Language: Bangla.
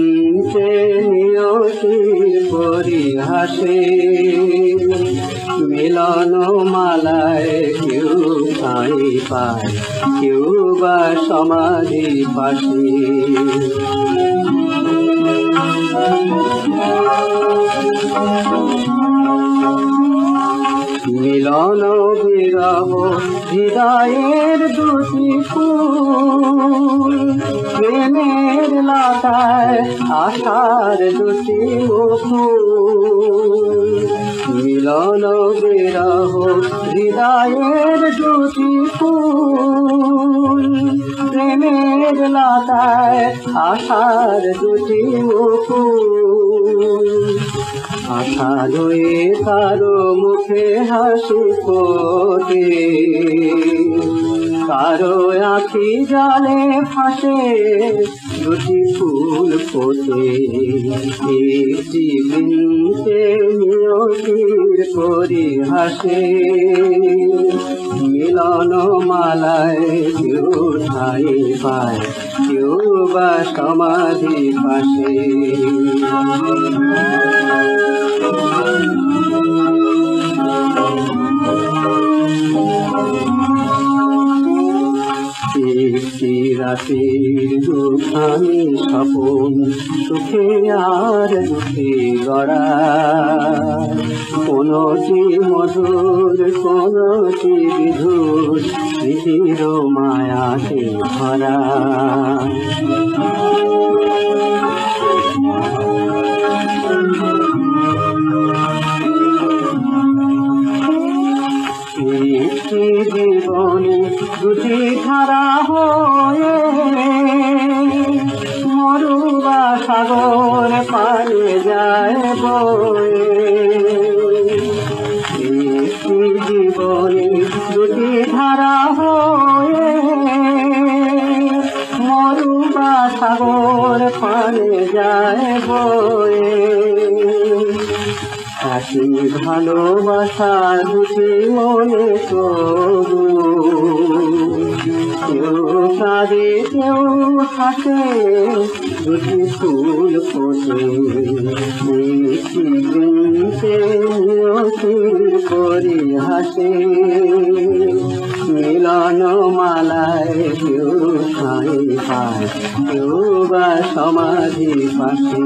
বিনতে নিয়তির পরিহাসে মিলন মালায় কেউ ঠাঁই পায়, কেউ বা সমাধি পাশে। মিলন বিরহ হৃদয়ের দুটি ফুল, প্রেমের লতায় আশার দুটি মুকুল। মিলন বিরহ হৃদয়ের দুটি ফুল, প্রেমের লতায় আশার দুটি মুকুল। আশা লয়ে কারো মুখে হাসি ফোটে, কারো আখি জলে ভাসে দুটি ফুল ফোটে। একটি বিনতে নিয়তির পরিহাসে মিলন মালায় কেউ ঠাঁই পায়, কেউ বা সমাধি পাশে। একটি রাতের দুখানি স্বপন সুখে আর দুঃখে গড়া, কোনটি মধুর কোনটি বিধুর স্মৃতির মায়াতে ভরা। একটি জীবনে দুটি ধারা হয়ে মরুবা সাগর পারে যায় বয়ে। একটি জীবনে দুটি ধারা হয়ে মরুবা সাগর পারে যায় বয়ে। একই ভালোবাসা দুটি মনে তবু, কেউ কাঁদে কেউ হাসে দুটি ফুল ফোটে। একটি বিনতে নিয়তির পরিহাসে মিলন মালায় কেউ ঠাঁই পায়, কেউ বা সমাধি পাশে।